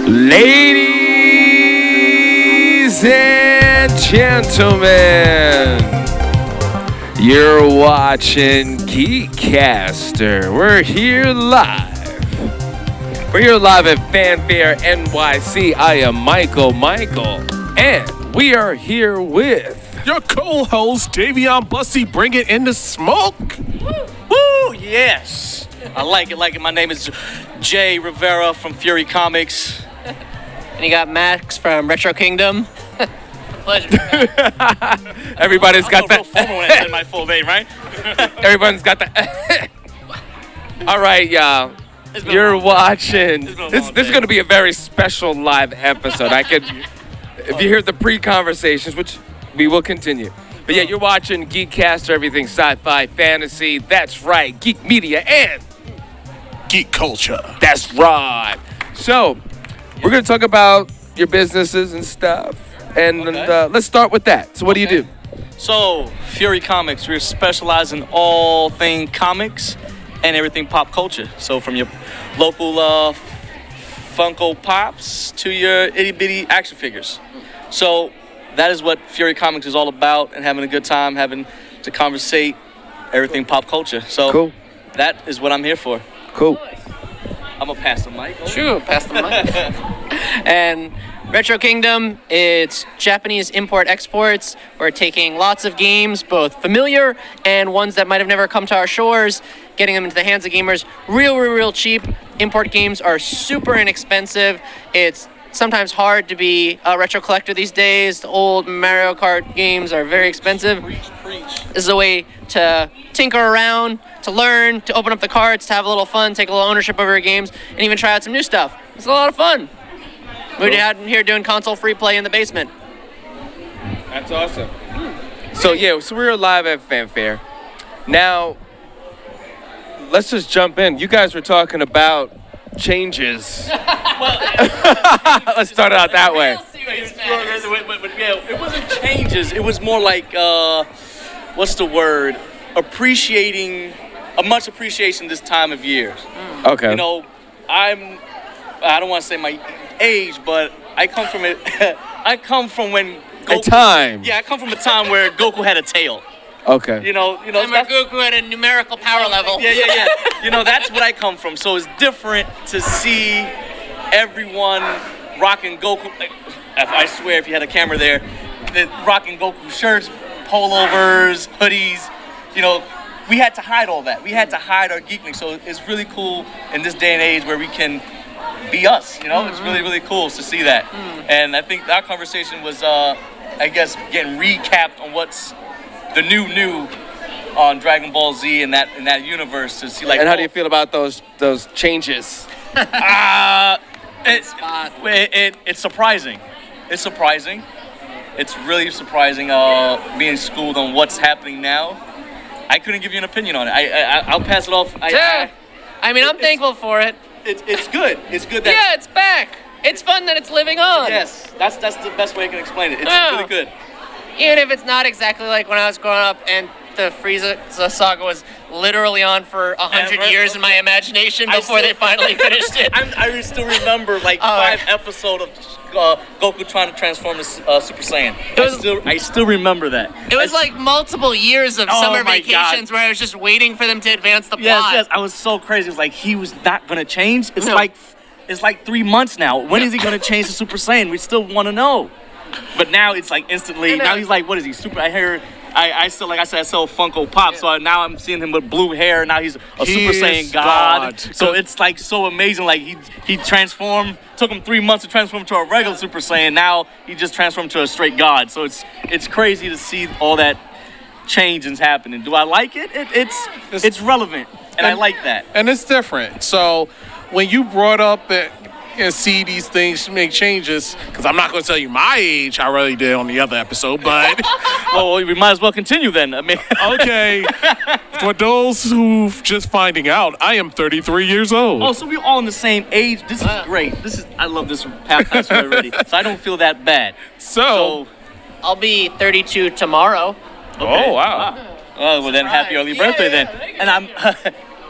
Ladies and gentlemen, you're watching GEEKCASTER. We're here live. We're here live at Fanfare NYC. I am Michael, and we are here with your co-host, Davion Bussy, bring it in the smoke. Woo, yes. I like it. My name is Jay Rivera from Fury Comics. And you got Max from Retro Kingdom. Pleasure. Everybody's got that. Formal when I said my full name, right? Everyone's got that. All right, y'all. You're watching. This is going to be a very special live episode. If you hear the pre-conversations, which we will continue. But yeah, you're watching GEEKCASTER, everything sci-fi, fantasy. That's right, geek media and geek culture. That's right. So, we're going to talk about your businesses and stuff. And let's start with that. So what do you do? So, Fury Comics, we specialize in all things comics and everything pop culture. So from your local Funko Pops to your itty-bitty action figures. So that is what Fury Comics is all about, and having a good time, having to conversate everything pop culture. So cool. That is what I'm here for. Cool. I'm going to pass the mic over. Sure, pass the mic. And Retro Kingdom, it's Japanese import-exports. We're taking lots of games, both familiar and ones that might have never come to our shores, getting them into the hands of gamers real cheap. Import games are super inexpensive. It's sometimes hard to be a retro collector these days. The old Mario Kart games are very expensive. Preach. This is a way to tinker around, to learn, to open up the carts, to have a little fun, take a little ownership over your games, and even try out some new stuff. It's a lot of fun. We're out here doing console free play in the basement. That's awesome. So we're live at Fanfare. Now, let's just jump in. You guys were talking about changes. Let's start out that way. It wasn't changes. It was more like, what's the word? Appreciating, a much appreciation this time of year. Okay. You know, I don't want to say my age, but I come from it. I come from when Goku, a time. Yeah, I come from a time where Goku had a tail. Okay. You know. And where Goku had a numerical power level. Yeah. You know, that's what I come from. So it's different to see everyone rocking Goku. I swear, if you had a camera there, rocking Goku shirts, pullovers, hoodies. You know, we had to hide all that. We had to hide our geekness. So it's really cool in this day and age where we can be us. You know, It's really cool to see that. And I think that conversation was, I guess, getting recapped on what's the new on Dragon Ball Z in that universe to see like. And how do you feel about those changes? It's surprising. It's surprising. It's really surprising being schooled on what's happening now. I couldn't give you an opinion on it. I'll pass it off. I'm thankful for it. It's good. It's good that. Yeah, it's back. It's fun that it's living on. Yes, that's the best way I can explain it. It's really good. Even if it's not exactly like when I was growing up and the Frieza saga was literally on for 100 years in my imagination before they finally finished it. I still remember 5 episodes of Goku trying to transform to Super Saiyan. I still remember that. It was multiple years of summer vacations where I was just waiting for them to advance the plot. Yes, I was so crazy. It was like he was not going to change. It's like 3 months now. When is he going to change to Super Saiyan? We still want to know. But now it's like instantly. Now he's like, what is he? Super. I still, like I said, I sell Funko Pop. So now I'm seeing him with blue hair. Now he's a Super Saiyan God. So it's like so amazing. Like he transformed. Took him 3 months to transform to a regular Super Saiyan. Now he just transformed to a straight God. So it's crazy to see all that change is happening. Do I like it? It's relevant, and I like that. And it's different. So when you brought up and see these things make changes, because I'm not going to tell you my age, I really did on the other episode, but well, we might as well continue then. I mean, okay. For those who just finding out, I am 33 years old. Oh, so we're all in the same age. This is great. I love this podcast already, so I don't feel that bad. So I'll be 32 tomorrow. Okay. Oh, wow. Oh, well then, happy early birthday then. And I'm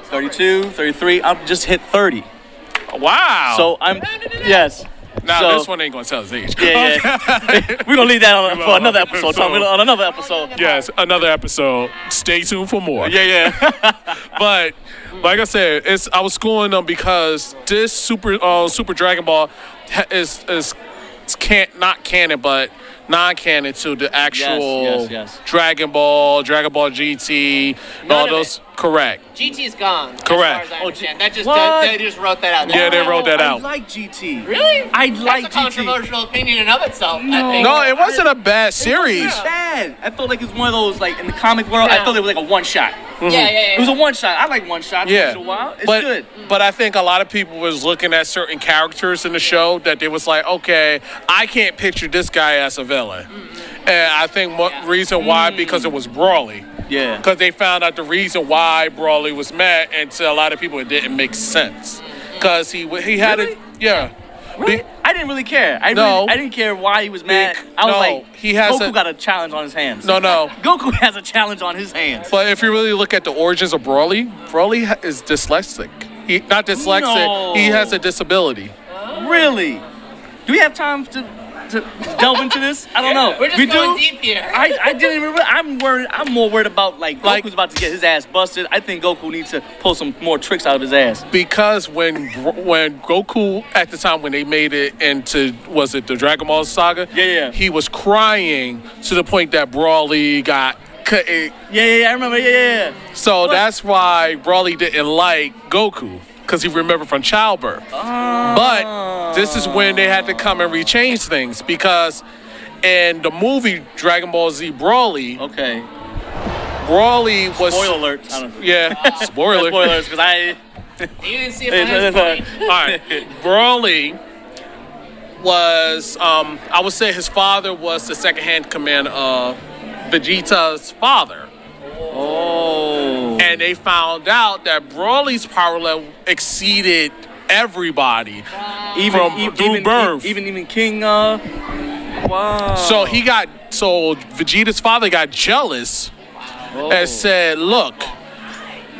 32, 33. I'm just hit 30. Wow. So yes. Now So- this one ain't gonna tell his age. Yeah, yeah. We're gonna leave that on for another episode. On another episode. Yes, another episode. Stay tuned for more. Yeah. But like I said, I was schooling them because this Super Dragon Ball is not canon, but non-canon to the actual yes. Dragon Ball GT, and all None of those. Correct. GT's gone. Correct. As far as I understand. That just what? they just wrote that out. Yeah, they wrote that I out. like GT. Really? I That's like a GT. controversial opinion in of itself. I think. No, it wasn't a bad series. It's bad. I felt like it was one of those, like, in the comic world, I felt it was like a one-shot. Yeah. It was a one-shot. I like one-shots Yeah. once in a while. It's but, good. But I think a lot of people was looking at certain characters in the show that they was like, okay, I can't picture this guy as a villain. And I think reason why, because it was Broly. Yeah. Because they found out the reason why Broly was mad, and to a lot of people it didn't make sense. Because he had Really? it, yeah. Really? I didn't really care. I didn't care why he was mad. I was like, he has Goku got a challenge on his hands. No. Goku has a challenge on his hands. But if you really look at the origins of Broly is dyslexic. Not dyslexic, No. he has a disability. Really? Do we have time to delve into this? I don't know. We're just we going do? deep here. I didn't even. I'm worried. I'm more worried about like Goku's about to get his ass busted. I think Goku needs to pull some more tricks out of his ass. Because when Goku at the time when they made it into was it the Dragon Ball Saga? Yeah. He was crying to the point that Broly got cut. Yeah. I remember. Yeah. So that's why Broly didn't like Goku. Because he remembered from childbirth. But this is when they had to come and rechange things. Because in the movie Dragon Ball Z Broly, Okay. Broly was... Spoiler alert. I don't know. Yeah, spoiler. Spoilers, because I. You didn't see it from his point. All right. Broly was, I would say his father was the second-hand command of Vegeta's father. Oh. And they found out that Broly's power level exceeded everybody through birth. Even King. Wow. So Vegeta's father got jealous and said, "Look,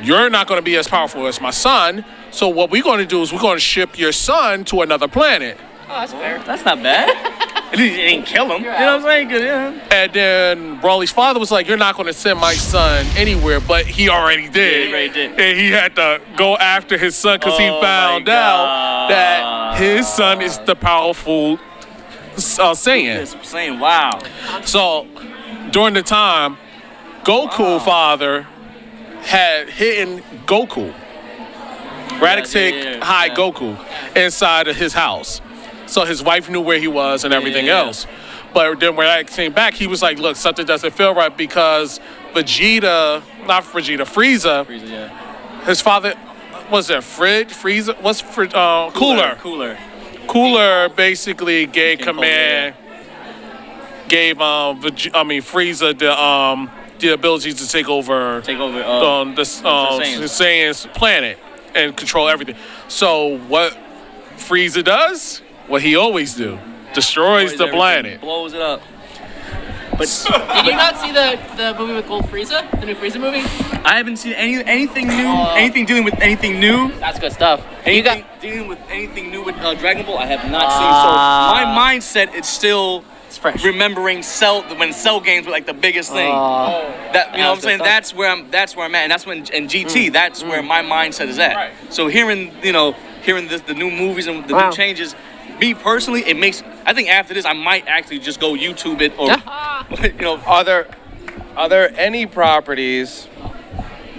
you're not going to be as powerful as my son. So what we're going to do is we're going to ship your son to another planet." Oh, that's fair. That's not bad. It didn't kill him. You know what I'm saying? Good, yeah. And then Broly's father was like, "You're not going to send my son anywhere," but he already did. Yeah, he already did. And he had to go after his son because he Oh, found my out God. that his son is the powerful Saiyan. Yes, I'm saying, wow. So during the time, Goku father had hidden Goku, Radix hide Goku inside of his house. So his wife knew where he was and everything else. But then when Radix came back, he was like, "Look, something doesn't feel right because Frieza, his father, was it Frieza? What's Cooler. Cooler basically gave command, gave Frieza the ability to take over the Saiyan's planet and control everything. So what Frieza does, what he always do, destroys the planet. Blows it up. But Did you not see the movie with Gold Frieza? The new Frieza movie? I haven't seen anything new, anything dealing with anything new. That's good stuff. Dealing with anything new with Dragon Ball, I have not seen. So my mindset is still fresh. remembering when Cell games were like the biggest thing. That you know what I'm saying? That's where I'm at, and that's when in GT, that's where my mindset is at. Right. So hearing the new movies and the new changes, me personally, it makes. I think after this, I might actually just go YouTube it or Are there any properties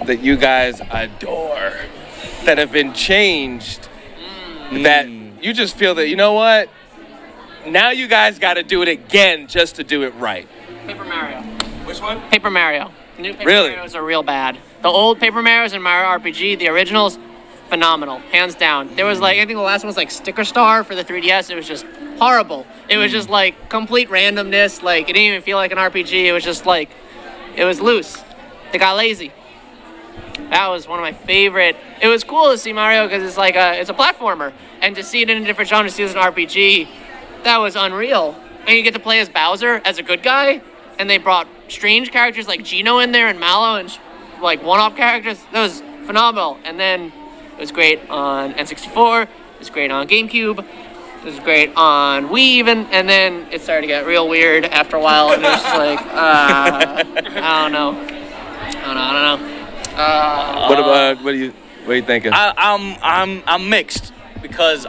that you guys adore that have been changed that you just feel that, you know what? Now you guys got to do it again just to do it right? Paper Mario. Which one? Paper Mario. The new Paper Really? Marios are real bad. The old Paper Marios and Mario RPG, the originals, phenomenal, hands down. There was I think the last one was Sticker Star for the 3DS. It was just horrible. It was just complete randomness. It didn't even feel like an RPG. It was just it was loose. They got lazy. That was one of my favorite. It was cool to see Mario because it's it's a platformer, and to see it in a different genre, to see it as an RPG, that was unreal. And you get to play as Bowser, as a good guy, and they brought strange characters like Geno in there and Mallow and one-off characters. That was phenomenal. And then it was great on N64. It was great on GameCube. was great on Wii even, and then it started to get real weird after a while, and it was just like, I don't know. What are you thinking? I'm mixed because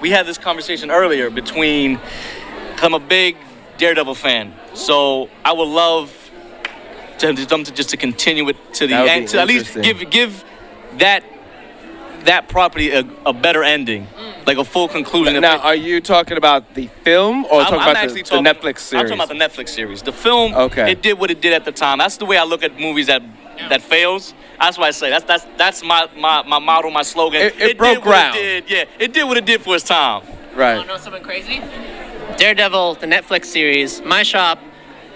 we had this conversation earlier between. I'm a big Daredevil fan, so I would love them to just to continue it to the end, to at least give that property a better ending, like a full conclusion. Now, are you talking about the film or talking about the Netflix series? I'm talking about the Netflix series. The film, okay, it did what it did at the time. That's the way I look at movies that fails. That's why I say that's my motto, my slogan. It broke ground. It did what it did for its time. Right. You know something crazy? Daredevil, the Netflix series. My shop,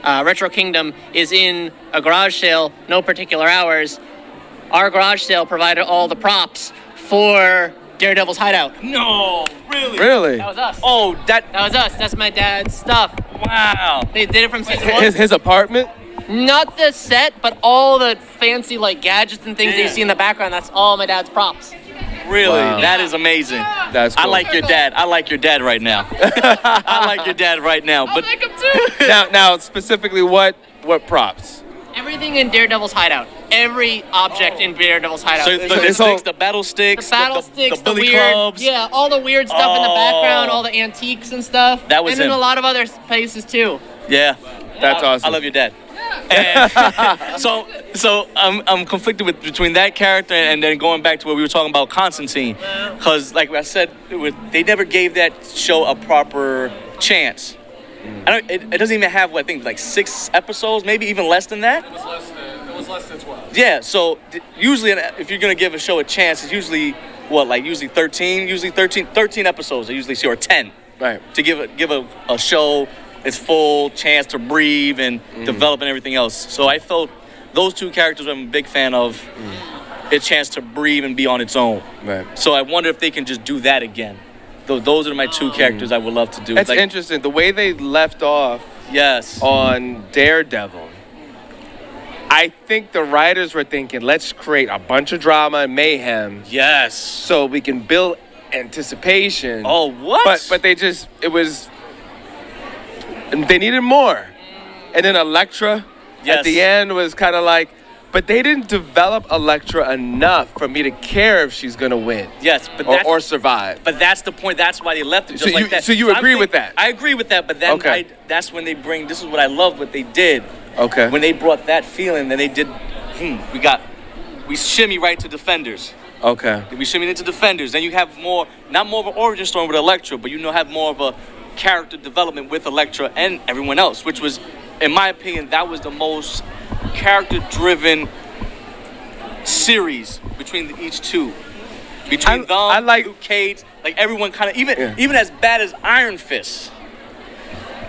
Retro Kingdom, is in a garage sale, no particular hours. Our garage sale provided all the props for Daredevil's hideout. No, really? Really? That was us. Oh, that was us. That's my dad's stuff. Wow. They did it from season 1. His apartment? Not the set, but all the fancy gadgets and things that you see in the background. That's all my dad's props. Really? Wow. That is amazing. That's cool. I like your dad. I like your dad right now. I like your dad right now. I like him too. Now specifically what props? Everything in Daredevil's hideout. Every object in Daredevil's hideout. So the battle sticks, the billy weird clubs. Yeah, all the weird stuff in the background, all the antiques and stuff. That was and then him. a lot of other places too. Yeah. That's awesome. I love your dad. And so I'm conflicted between that character and then going back to what we were talking about Constantine, because like I said, they never gave that show a proper chance. It doesn't even have I think like 6 episodes, maybe even less than that. It was less than 12. Yeah. So usually, if you're gonna give a show a chance, it's usually usually 13 episodes. I usually see, or 10. Right. To give a show its full chance to breathe and develop and everything else. So I felt those two characters I'm a big fan of, a chance to breathe and be on its own. Right. So I wonder if they can just do that again. Those are my two characters I would love to do. That's interesting. The way they left off on Daredevil, I think the writers were thinking, let's create a bunch of drama and mayhem. Yes. So we can build anticipation. Oh, what? But they needed more. And then Elektra at the end was kind of like, but they didn't develop Elektra enough for me to care if she's going to win. Yes, but or survive. But that's the point. That's why they left it just like that. So you agree with that? I agree with that, but then that's when they bring, this is what I love what they did. Okay. When they brought that feeling, then they did, we shimmy right to Defenders. Okay. We shimmy into Defenders. Then you have not more of an origin story with Elektra, but have more of a character development with Elektra and everyone else, which was, in my opinion, that was the most character-driven series between each two. Between Luke Cage, like everyone kind of, even as bad as Iron Fist.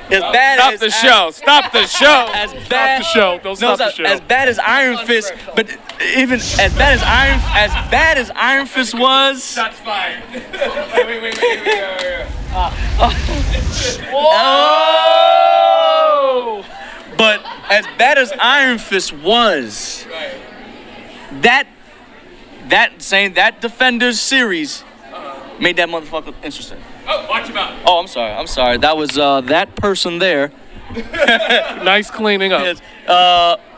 Stop the show. Stop the show. Don't stop the show. As bad as Iron Fist, but even as bad as Iron Fist was. That's fine. Wait. Oh! But as bad as Iron Fist was, that Defenders series made that motherfucker interesting. Oh, watch him out. Oh, I'm sorry. That was that person there. Nice cleaning up.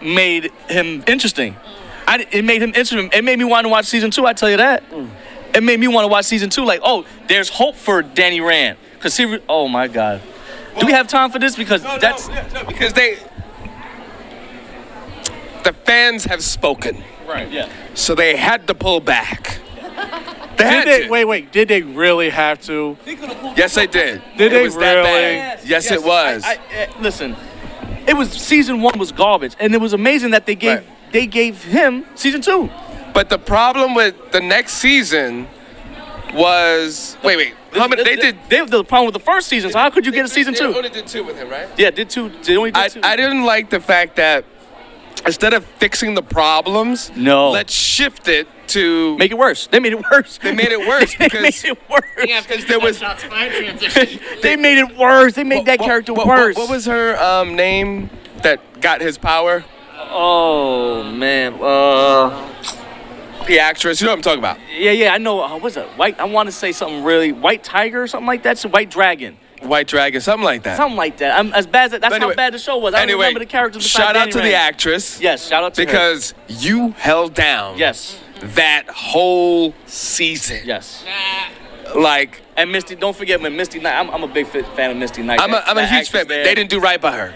Made him interesting. It made him interesting. It made me want to watch season 2. I tell you that. It made me want to watch season 2. Like, oh, there's hope for Danny Rand. Oh my God. Do we have time for this? Because because the fans have spoken. Right. Yeah. So they had to pull back. Wait. Did they really have to? Yes, they did. Did it they was really? that bad. Yes, it was. Listen, it was season 1 was garbage, and it was amazing that they gave him season 2. But the problem with the next season was how many they did? They the problem with the first season. So how could you get a season 2? They only did 2 with him, right? Yeah, did 2. They only did 2. I didn't like the fact that instead of fixing the problems, let's shift it to make it worse. They made it worse. They made it worse because there was they made it worse. They made that character worse. What was her name that got his power? Oh man. The actress, you know what I'm talking about. Yeah, I know. What's it? White. I want to say something really. White Tiger or something like that. So White Dragon. White Dragon, something like that. Something like that. I'm as bad as that's Anyway, how bad the show was. I don't remember the characters. besides shout out Danny to Rand. the actress. Yes, shout out to her. because you held down. Yes. That whole season. Yes. Like. And Misty, don't forget when Misty Knight. I'm a big fan of Misty Knight. I'm a huge fan. But they didn't do right by her.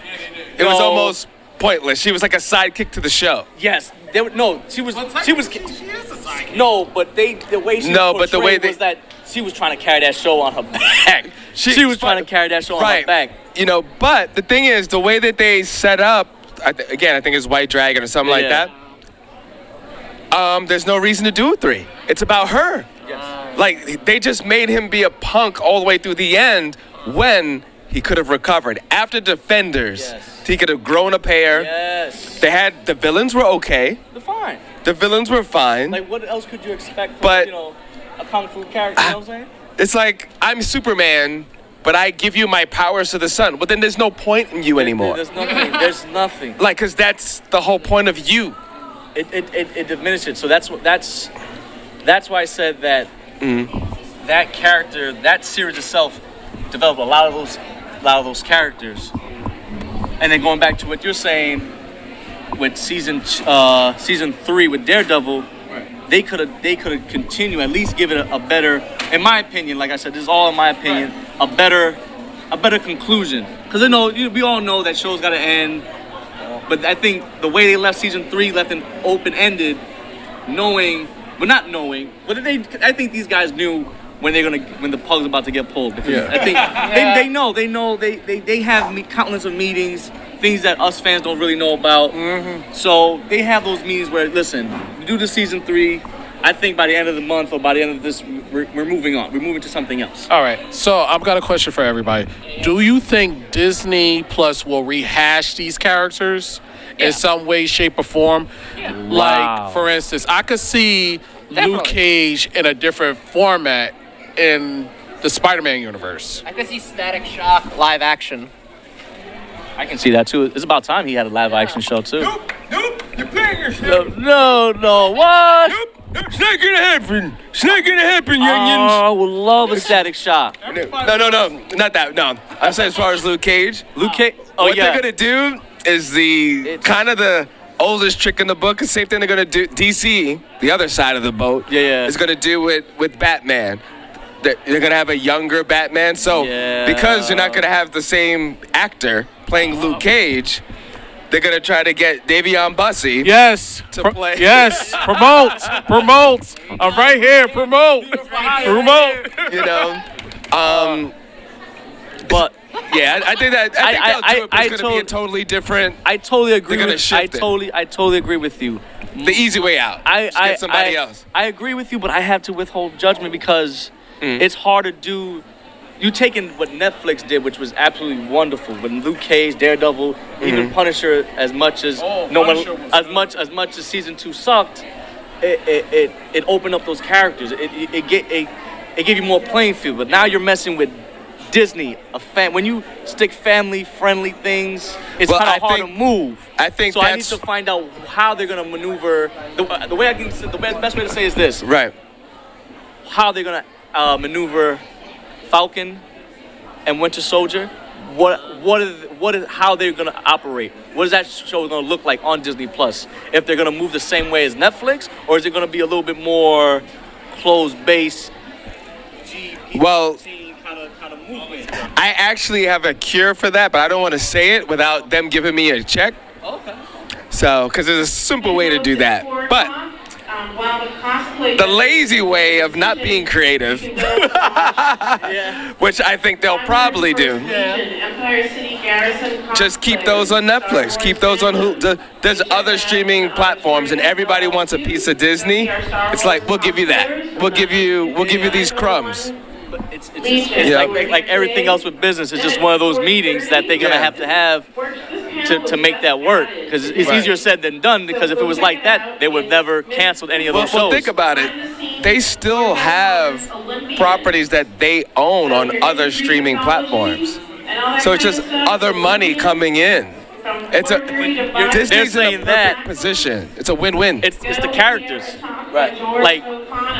It was almost pointless. She was like a sidekick to the show. Yes. She was. She is a sidekick. No, but the way she was portrayed was that she was trying to carry that show on her back. She was trying to carry that show on her back. You know, but the thing is, the way that they set up, I think it's White Dragon or something like that. There's no reason to do a 3. It's about her. Yes. Like, they just made him be a punk all the way through the end when he could have recovered. After Defenders, he could have grown a pair. Yes. The villains were okay. They're fine. The villains were fine. Like, what else could you expect from, a kung fu character, you know what I'm saying? It's like, I'm Superman, but I give you my powers to the sun. But then there's no point in you anymore. There's nothing. There's nothing. Like, because that's the whole point of you. It diminishes. So that's why I said that that character, that series itself, developed a lot of those characters. And then going back to what you're saying with season 3 with Daredevil, they could have continued, at least give it a better, in my opinion, like I said, this is all in my opinion, a better conclusion. Because we all know that shows got to end. But I think the way they left season 3, left it open-ended, I think these guys knew when the plug's about to get pulled. Because I think they know they have countless of meetings, things that us fans don't really know about. Mm-hmm. So they have those meetings where, listen, we do the season 3. I think by the end of the month or by the end of this, we're moving on. We're moving to something else. All right. So I've got a question for everybody. Do you think Disney Plus will rehash these characters in some way, shape, or form? Yeah. Like, for instance, I could see Luke Cage in a different format in the Spider-Man universe. I could see Static Shock live action. I can see that too. It's about time he had a live action show too. Nope, you're playing yourself. No, what? Nope, it's not gonna happen. It's not gonna happen, youngins. Oh, I would love a Static Shock. No, not that. No, I'm saying as far as Luke Cage. Luke Cage. Oh what they're gonna do is the oldest trick in the book. The same thing they're gonna do. DC, the other side of the boat, is gonna do with Batman. They're gonna have a younger Batman. So because you're not gonna have the same actor playing Luke Cage, they're gonna try to get Davion Bussey. Yes. To play. Yes. Promote. I'm right here. Promote. But yeah, I think that it's gonna be a totally different. I totally agree. They're gonna shift it. I totally agree with you. The easy way out. Get somebody else. I agree with you, but I have to withhold judgment because it's hard to do. You taking what Netflix did, which was absolutely wonderful, with Luke Cage, Daredevil, even Punisher. As much as as much as season 2 sucked, it opened up those characters. It gave you more playing field. But now you're messing with Disney, when you stick family-friendly things, it's kind of hard to move. I think so. I need to find out how they're gonna maneuver. The best way to say is this: right. How they're gonna maneuver Falcon and Winter Soldier. How they're gonna operate? What is that show gonna look like on Disney Plus? If they're gonna move the same way as Netflix, or is it gonna be a little bit more closed base? Well, I actually have a cure for that, but I don't want to say it without them giving me a check. Okay. So, because there's a simple way to do that. But the lazy way of not being creative, which I think they'll probably do, just keep those on Netflix. Keep those on Hulu. There's other streaming platforms, and everybody wants a piece of Disney. It's like, we'll give you that. We'll give you these crumbs. It's like everything else with business. It's just one of those meetings that they're gonna have to make that work. Because it's easier said than done. Because if it was like that, they would have never canceled any of those shows. Well, think about it. They still have properties that they own on other streaming platforms. So it's just other money coming in. Disney's in a perfect position. It's a win-win. It's the characters. Right. Like,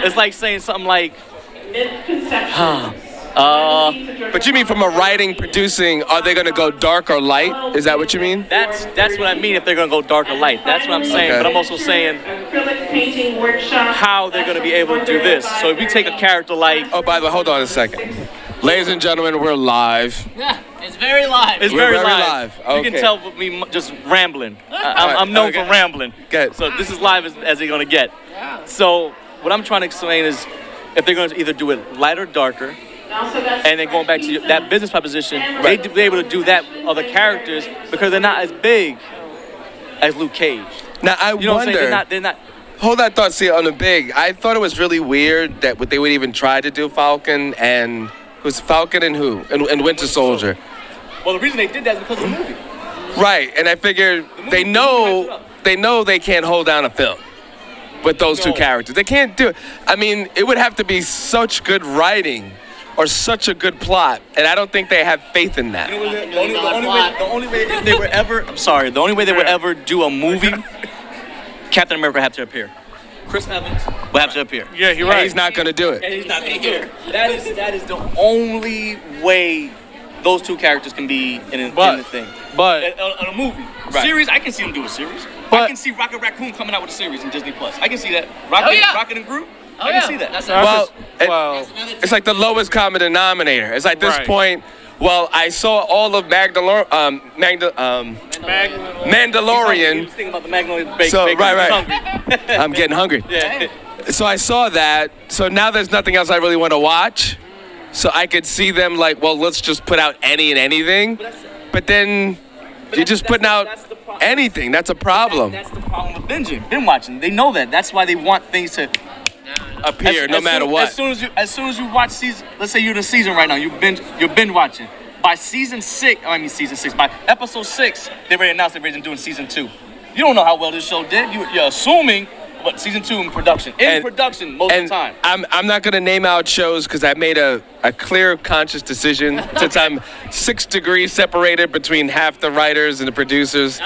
it's like saying something like, But you mean from a writing, producing, are they going to go dark or light? Is that what you mean? that's what I mean if they're gonna go dark or light. That's what I'm saying. Okay. But I'm also saying how they're gonna be able to do this. So if we take a character like, Oh, by the way, hold on a second. Ladies and gentlemen, we're live. Yeah, it's very live. it's We're very very live. live. You can Okay. tell with me just rambling. I'm known Okay. for rambling. Good. So this is live as they're gonna get. So what I'm trying to explain is if they're gonna either do it light or darker, and then going back to that business proposition, they're able to do that with other characters because they're not as big as Luke Cage. Now, I You know what I'm wonder. saying? They're not. Hold that thought, see, on the big. I thought it was really weird that they would even try to do Falcon and who? And Winter Soldier. Well, the reason they did that is because of the movie. Right, and I figured they know they can't hold down a film with those two No. characters. They can't do it. I mean, it would have to be such good writing or such a good plot, and I don't think they have faith in that. The only way they would ever. I'm sorry. The only way they would ever do a movie, Captain America have to appear. Chris Evans will have to appear. Yeah, you're And right. he's not going to do And it. he's not gonna do it. That is the only way those two characters can be in the thing. But On a movie. Right. Series, I can see them do a series. I But- can see Rocket Raccoon coming out with a series in Disney Plus. I can see that. Oh, yeah. Rocket and Groot. Oh, I yeah. can see that. That's Well, well, it's like the lowest common denominator. It's like this Right. point. Well, I saw all of Mandalorian. He was thinking about the Magnolia Bake. So, Bakery. right. He was hungry. I'm getting hungry. Yeah. So I saw that. So now there's nothing else I really want to watch. So I could see them like, well, let's just put out any and anything. But then you're just putting out that's the problem. anything. That's a problem. That's the problem with binging. Binge watching. They know that. That's why they want things to Appear no matter soon, what. As soon as you watch season, let's say you're in a season right now, you're binge watching. By season 6, by episode 6, they already announced they're doing season 2. You don't know how well this show did. You're assuming, but season 2 in production. Production most of the time. I'm not going to name out shows because I made a clear, conscious decision since I'm 6 degrees separated between half the writers and the producers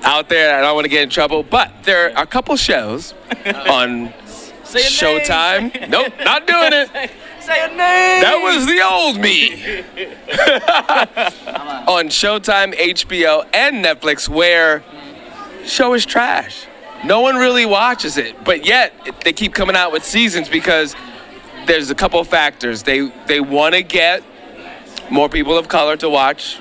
out there. I don't want to get in trouble. But there are a couple shows on Say a name. Showtime. Nope, not doing it. Say a name. That was the old me. On Showtime, HBO, and Netflix, where show is trash. No one really watches it, but yet they keep coming out with seasons because there's a couple factors. They want to get more people of color to watch,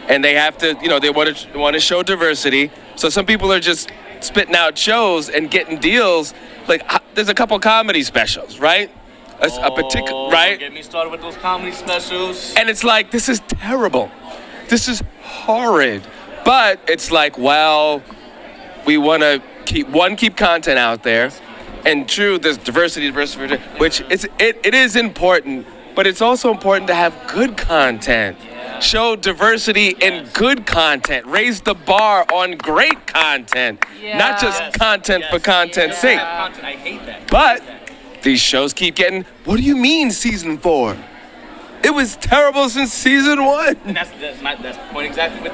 and they have to, they want to show diversity. So some people are just spitting out shows and getting deals. Like there's a couple comedy specials, right? A particular, right? Don't get me started with those comedy specials. And it's like, this is terrible. This is horrid. But it's like, well, we want to keep content out there. And true, there's diversity, which it is important, but it's also important to have good content. Show diversity in good content. Raise the bar on great content. Not just content for content's sake. I hate that. But these shows keep getting, what do you mean season 4? It was terrible since season 1. And that's the point exactly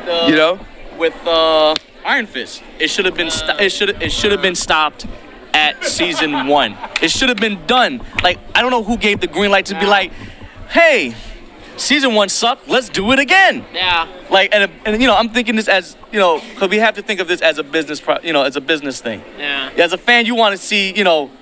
with Iron Fist. It should have been it should have been stopped at season 1. It should have been done. Like, I don't know who gave the green light to be like, hey, season 1 sucked. Let's do it again. Yeah. Like, and I'm thinking this as, because we have to think of this as a business, as a business thing. Yeah. As a fan, you want to see,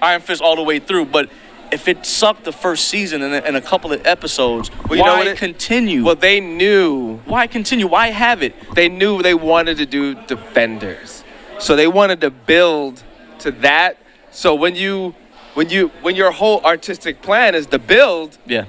Iron Fist all the way through. But if it sucked the first season and a couple of episodes, why continue? Well, they knew. Why continue? Why have it? They knew they wanted to do Defenders. So they wanted to build to that. So when your whole artistic plan is to build, Yeah.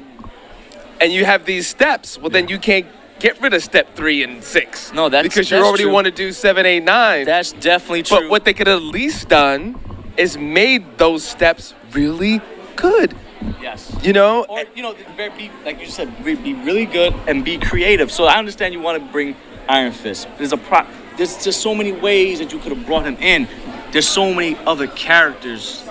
and you have these steps, well, then you can't get rid of step 3 and 6. No, because you that's already true. want to do 7, 8, 9. That's definitely true. But what they could at least done is made those steps really good. Yes. Or be, like you said, be really good and be creative. So I understand you want to bring Iron Fist. There's just so many ways that you could have brought him in. There's so many other characters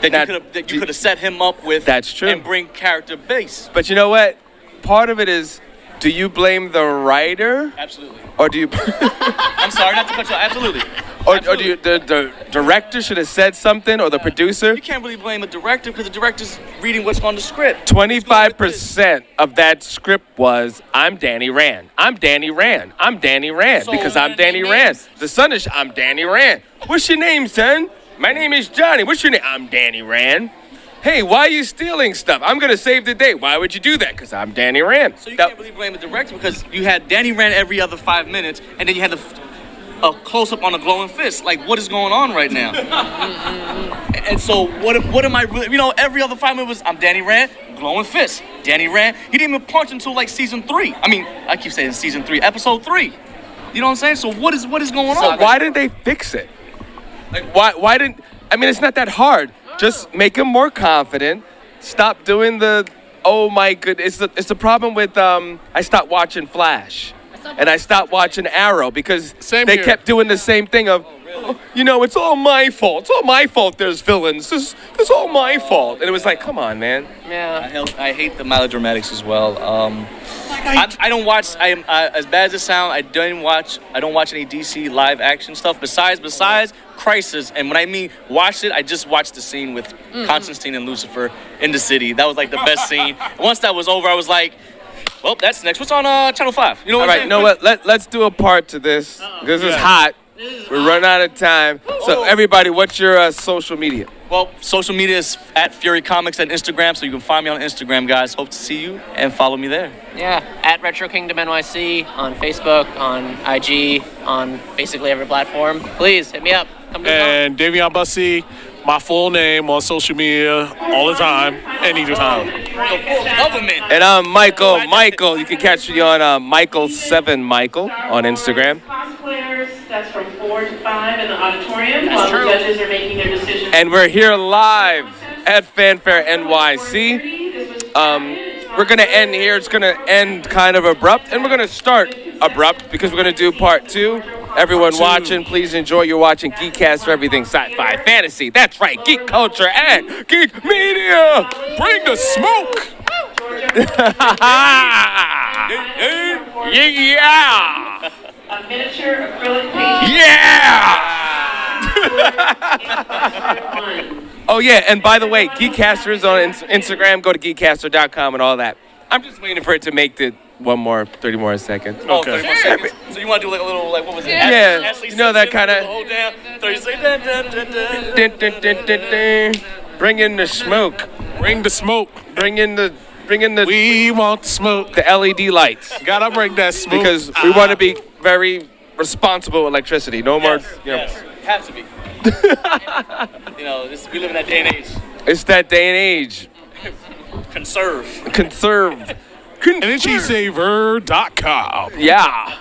that you could have set him up with. That's true. And bring character base. But you know what? Part of it is Do you blame the writer, Absolutely. or do you, I'm sorry not to cut you off. Absolutely. or do you, the director should have said something, or the producer? You can't really blame a director because the director's reading what's on the script. 25% of that script was, I'm Danny Rand. I'm Danny Rand. I'm Danny Rand So because I'm their Danny names? Rand. The son is, I'm Danny Rand. What's your name, son? My name is Johnny. What's your name? I'm Danny Rand. Hey, why are you stealing stuff? I'm going to save the day. Why would you do that? Because I'm Danny Rand. So you can't really blame the director because you had Danny Rand every other 5 minutes, and then you had a close-up on a glowing fist. Like, what is going on right now? And so what am I really, every other 5 minutes was, I'm Danny Rand, glowing fist. Danny Rand, he didn't even punch until like season 3. I mean, I keep saying season 3, episode 3. You know what I'm saying? So what is going So on? why didn't they fix it? Like, why didn't, I mean, it's not that hard. Just make him more confident. Stop doing the, oh my goodness. It's the problem with, I stopped watching Flash. And I stopped watching Arrow because they kept doing the same thing of, it's all my fault. It's all my fault there's villains. It's all my fault. And it was like, come on, man. Yeah. I hate the melodramatics as well. I don't watch. As bad as it sounds, I don't watch any DC live action stuff. Besides Crisis, and when I mean watched it, I just watched the scene with Constantine and Lucifer in the city. That was like the best scene. Once that was over, I was like, well, that's next. What's on Channel 5? You know what All I'm right, saying? you know what? Let's do a part to this. This is hot. We're running out of time. So everybody, what's your social media? Well, social media is at Fury Comics at Instagram, so you can find me on Instagram, guys. Hope to see you and follow me there. Yeah, at Retro Kingdom NYC on Facebook, on IG, on basically every platform. Please hit me up. Come to the And Davion Bussy, my full name on social media all the time, anytime. Government. And I'm Michael. Michael, you can catch me on Michael7Michael on Instagram. Cosplayers, that's from 4 to 5 in the auditorium while the judges are making their decisions. And we're here live at Fanfare NYC. We're going to end here. It's going to end kind of abrupt. And we're going to start abrupt because we're going to do part 2. Everyone watching, please enjoy. You're watching GeekCast for everything sci-fi, fantasy. That's right, geek culture and geek media. Bring the smoke! Yeah! A miniature acrylic painting. Yeah! Oh, yeah, and by the way, GeekCaster is on Instagram. Go to geekcaster.com and all that. I'm just waiting for it to make the 30 more seconds. Oh, 30 more seconds. So you want to do like a little, like, what was it? Yeah, Ashley you know that Simpson, kinda- hold down, 30 seconds. Dun, dun, dun, dun, dun. Bring in the smoke. Bring the smoke. Bring in the We want the smoke. the LED lights Gotta bring that smoke. because we want to be very responsible with electricity. No more, Yes, have to be. We live in that day and age. It's that day and age. Conserve. Conserve. EnergySaver.com. Yeah.